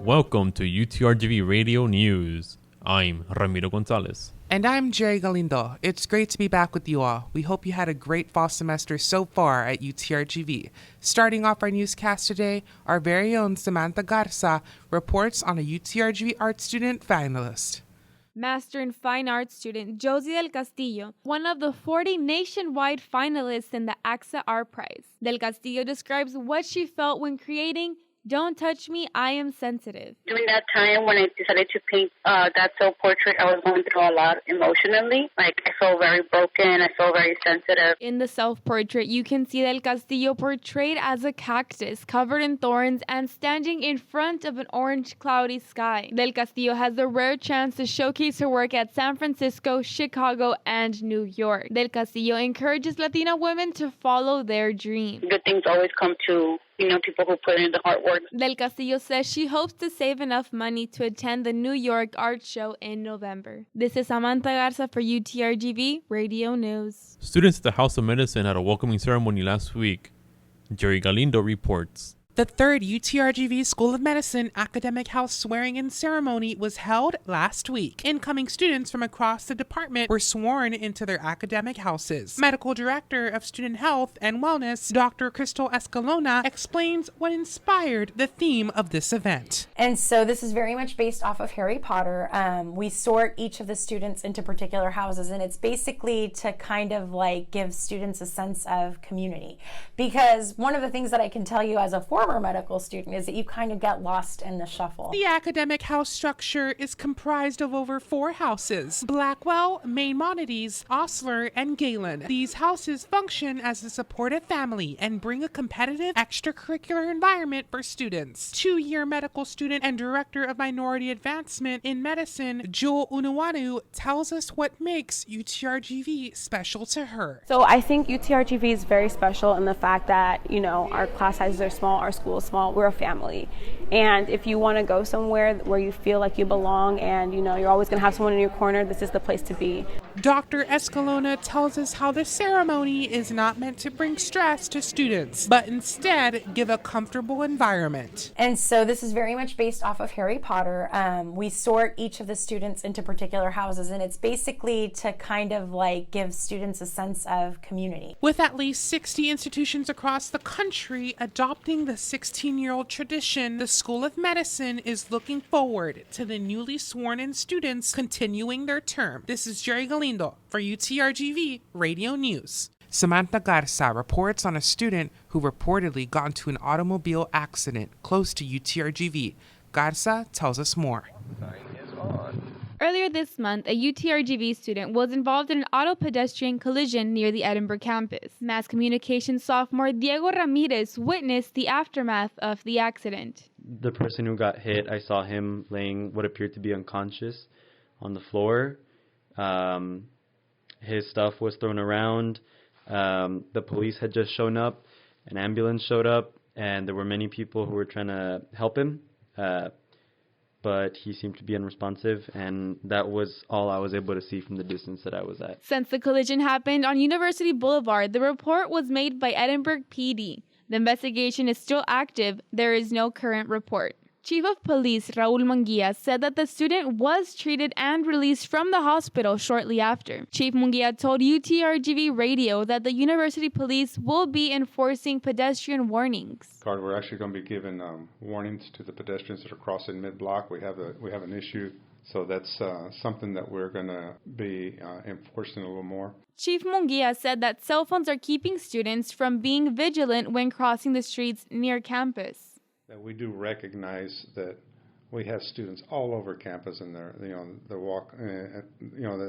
Welcome to UTRGV Radio News. I'm Ramiro Gonzalez. And I'm Jerry Galindo. It's great to be back with you all. We hope you had a great fall semester so far at UTRGV. Starting off our newscast today, our very own Samantha Garza reports on a UTRGV art student finalist. Master in Fine Arts student Josie Del Castillo, one of the 40 nationwide finalists in the AXA Art Prize. Del Castillo describes what she felt when creating Don't Touch Me, I Am Sensitive. During that time when I decided to paint that self-portrait, I was going through a lot emotionally. I felt very broken. I felt very sensitive. In the self-portrait, you can see Del Castillo portrayed as a cactus covered in thorns and standing in front of an orange cloudy sky. Del Castillo has the rare chance to showcase her work at San Francisco, Chicago, and New York. Del Castillo encourages Latina women to follow their dreams. Good things always come to people who put in the hard work. Del Castillo says she hopes to save enough money to attend the New York Art Show in November. This is Samantha Garza for UTRGV Radio News. Students at the House of Medicine had a welcoming ceremony last week. Jerry Galindo reports. The third UTRGV School of Medicine Academic House swearing-in ceremony was held last week. Incoming students from across the department were sworn into their academic houses. Medical Director of Student Health and Wellness, Dr. Crystal Escalona, explains what inspired the theme of this event. And so this is very much based off of Harry Potter. We sort each of the students into particular houses, and it's basically to kind of give students a sense of community. Because one of the things that I can tell you as a former medical student is that you kind of get lost in the shuffle. The academic house structure is comprised of over 4 houses: Blackwell, Maimonides, Osler, and Galen. These houses function as a supportive family and bring a competitive extracurricular environment for students. 2-year medical student and director of minority advancement in medicine, Jewel Unuwanu, tells us what makes UTRGV special to her. So I think UTRGV is very special in the fact that, our class sizes are small, our school is small, we're a family. And if you want to go somewhere where you feel like you belong and you're always going to have someone in your corner, this is the place to be. Dr. Escalona tells us how the ceremony is not meant to bring stress to students, but instead give a comfortable environment. And so this is very much based off of Harry Potter. We sort each of the students into particular houses, and it's basically to kind of give students a sense of community. With at least 60 institutions across the country adopting the 16-year-old tradition, the School of Medicine is looking forward to the newly sworn-in students continuing their term. This is Jerry Galindo for UTRGV Radio News. Samantha Garza reports on a student who reportedly got into an automobile accident close to UTRGV. Garza tells us more. Earlier this month, a UTRGV student was involved in an auto-pedestrian collision near the Edinburgh campus. Mass communications sophomore Diego Ramirez witnessed the aftermath of the accident. The person who got hit, I saw him laying what appeared to be unconscious on the floor. His stuff was thrown around. The police had just shown up. An ambulance showed up, and there were many people who were trying to help him. But he seemed to be unresponsive, and that was all I was able to see from the distance that I was at. Since the collision happened on University Boulevard, the report was made by Edinburgh PD. The investigation is still active. There is no current report. Chief of Police Raul Munguia said that the student was treated and released from the hospital shortly after. Chief Munguia told UTRGV Radio that the university police will be enforcing pedestrian warnings. We're actually going to be giving warnings to the pedestrians that are crossing mid-block. We have an issue, so that's something that we're going to be enforcing a little more. Chief Munguia said that cell phones are keeping students from being vigilant when crossing the streets near campus. That we do recognize that we have students all over campus, and they're as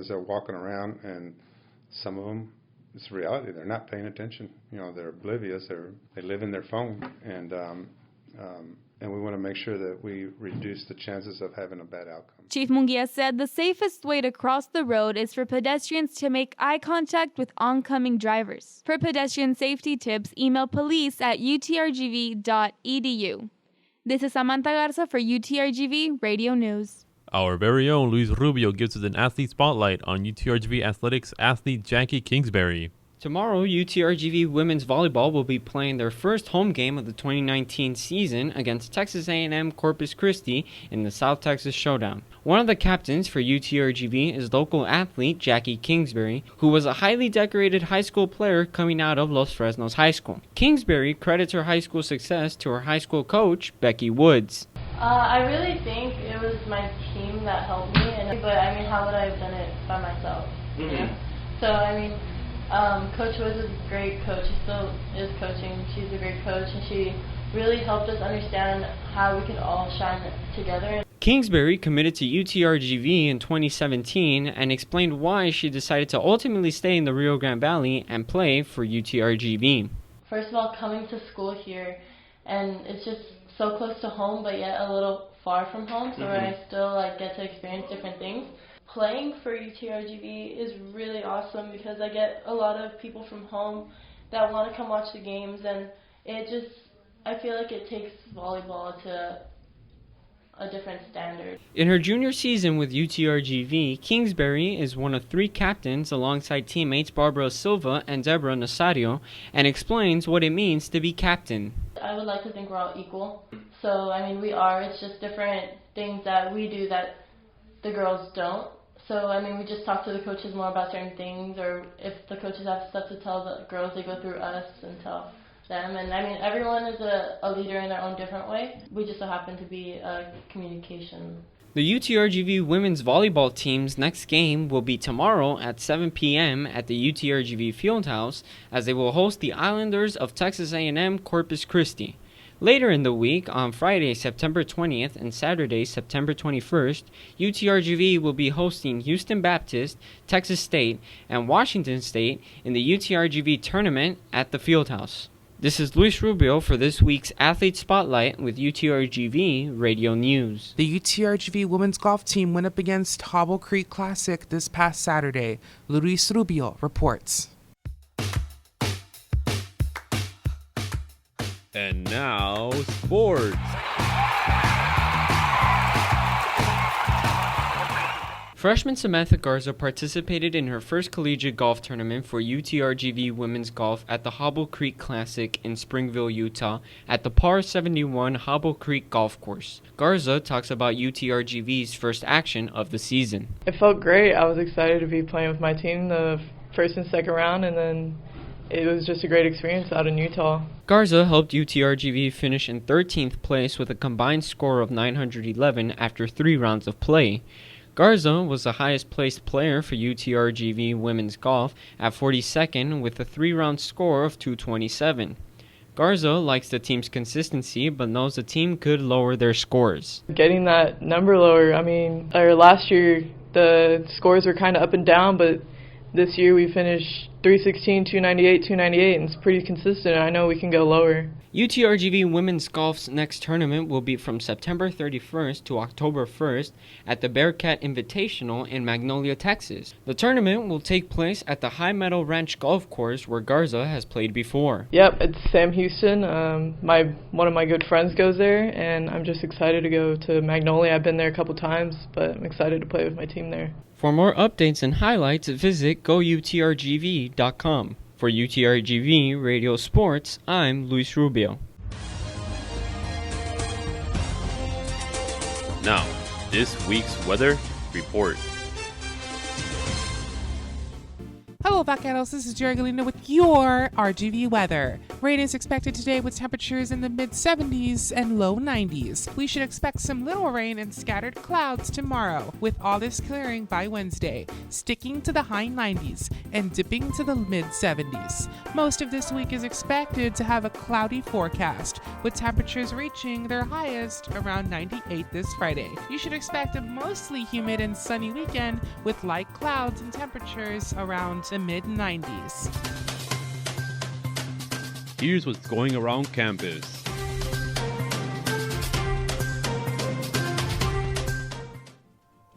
they're walking around, and some of them, it's reality, they're not paying attention. They're oblivious. They live in their phone, and we want to make sure that we reduce the chances of having a bad outcome. Chief Munguia said the safest way to cross the road is for pedestrians to make eye contact with oncoming drivers. For pedestrian safety tips, email police@utrgv.edu. This is Samantha Garza for UTRGV Radio News. Our very own Luis Rubio gives us an athlete spotlight on UTRGV Athletics athlete Jackie Kingsbury. Tomorrow, UTRGV women's volleyball will be playing their first home game of the 2019 season against Texas A&M Corpus Christi in the South Texas Showdown. One of the captains for UTRGV is local athlete Jackie Kingsbury, who was a highly decorated high school player coming out of Los Fresnos High School. Kingsbury credits her high school success to her high school coach, Becky Woods. I really think it was my team that helped me, but I mean, how would I have done it by myself? Mm-hmm. You know? So, I mean, Coach Woods is a great coach. She still is coaching. She's a great coach, and she really helped us understand how we could all shine together. Kingsbury committed to UTRGV in 2017 and explained why she decided to ultimately stay in the Rio Grande Valley and play for UTRGV. First of all, coming to school here, and it's just so close to home, but yet a little far from home, so where I still get to experience different things. Playing for UTRGV is really awesome because I get a lot of people from home that want to come watch the games, and I feel like it takes volleyball to a different standard. In her junior season with UTRGV, Kingsbury is one of 3 captains alongside teammates Barbara Silva and Deborah Nasario, and explains what it means to be captain. I would like to think we're all equal. So, I mean, we are. It's just different things that we do that the girls don't. So, I mean, we just talk to the coaches more about certain things, or if the coaches have stuff to tell the girls, they go through us and tell them. And, I mean, everyone is a leader in their own different way. We just so happen to be communication. The UTRGV women's volleyball team's next game will be tomorrow at 7 p.m. at the UTRGV Fieldhouse, as they will host the Islanders of Texas A&M Corpus Christi. Later in the week, on Friday, September 20th and Saturday, September 21st, UTRGV will be hosting Houston Baptist, Texas State, and Washington State in the UTRGV tournament at the Fieldhouse. This is Luis Rubio for this week's Athlete Spotlight with UTRGV Radio News. The UTRGV women's golf team went up against Hobble Creek Classic this past Saturday. Luis Rubio reports. And now, sports. Freshman Samantha Garza participated in her first collegiate golf tournament for UTRGV women's golf at the Hobble Creek Classic in Springville, Utah, at the Par 71 Hobble Creek Golf Course. Garza talks about UTRGV's first action of the season. It felt great. I was excited to be playing with my team the first and second round, and then it was just a great experience out in Utah. Garza helped UTRGV finish in 13th place with a combined score of 911 after 3 rounds of play. Garza was the highest placed player for UTRGV women's golf at 42nd with a 3-round score of 227. Garza likes the team's consistency but knows the team could lower their scores. Getting that number lower, last year the scores were kind of up and down, but this year we finished 316, 298, 298, and it's pretty consistent. I know we can go lower. UTRGV women's golf's next tournament will be from September 31st to October 1st at the Bearcat Invitational in Magnolia, Texas. The tournament will take place at the High Meadow Ranch Golf Course where Garza has played before. Yep, it's Sam Houston. One of my good friends goes there, and I'm just excited to go to Magnolia. I've been there a couple times, but I'm excited to play with my team there. For more updates and highlights, visit goutrgv.com. For UTRGV Radio Sports, I'm Luis Rubio. Now, this week's weather report. Hello, Vaqueros. This is Jerry Galindo with your RGV weather. Rain is expected today with temperatures in the mid-70s and low 90s. We should expect some little rain and scattered clouds tomorrow, with all this clearing by Wednesday, sticking to the high 90s and dipping to the mid-70s. Most of this week is expected to have a cloudy forecast, with temperatures reaching their highest around 98 this Friday. You should expect a mostly humid and sunny weekend with light clouds and temperatures around the mid-90s. Here's what's going around campus.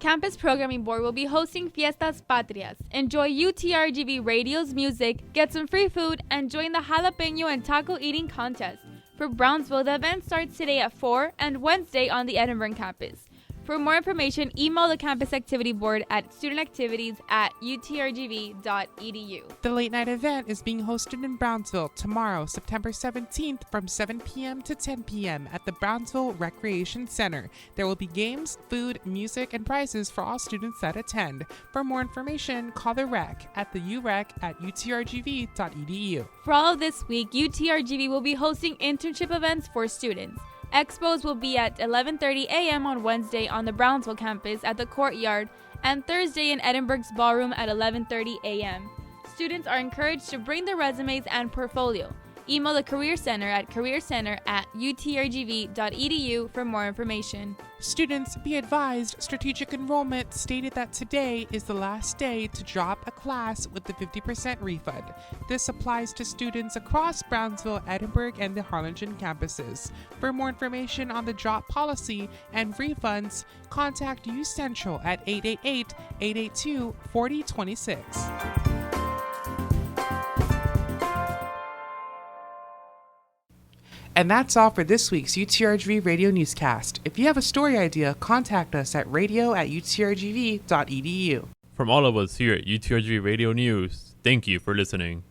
Campus Programming Board will be hosting Fiestas Patrias. Enjoy UTRGV Radio's music, get some free food, and join the jalapeno and taco eating contest. For Brownsville, the event starts today at 4 and Wednesday on the Edinburgh campus. For more information, email the Campus Activity Board at studentactivities@utrgv.edu. The late night event is being hosted in Brownsville tomorrow, September 17th from 7 p.m. to 10 p.m. at the Brownsville Recreation Center. There will be games, food, music, and prizes for all students that attend. For more information, call the rec at the urec@utrgv.edu. For all of this week, UTRGV will be hosting internship events for students. Expos will be at 11:30 a.m. on Wednesday on the Brownsville campus at the courtyard, and Thursday in Edinburgh's ballroom at 11:30 a.m. Students are encouraged to bring their resumes and portfolio. Email the Career Center at careercenter@utrgv.edu for more information. Students, be advised, strategic enrollment stated that today is the last day to drop a class with the 50% refund. This applies to students across Brownsville, Edinburgh, and the Harlingen campuses. For more information on the drop policy and refunds, contact U Central at 888-882-4026. And that's all for this week's UTRGV Radio Newscast. If you have a story idea, contact us at radio@utrgv.edu. From all of us here at UTRGV Radio News, thank you for listening.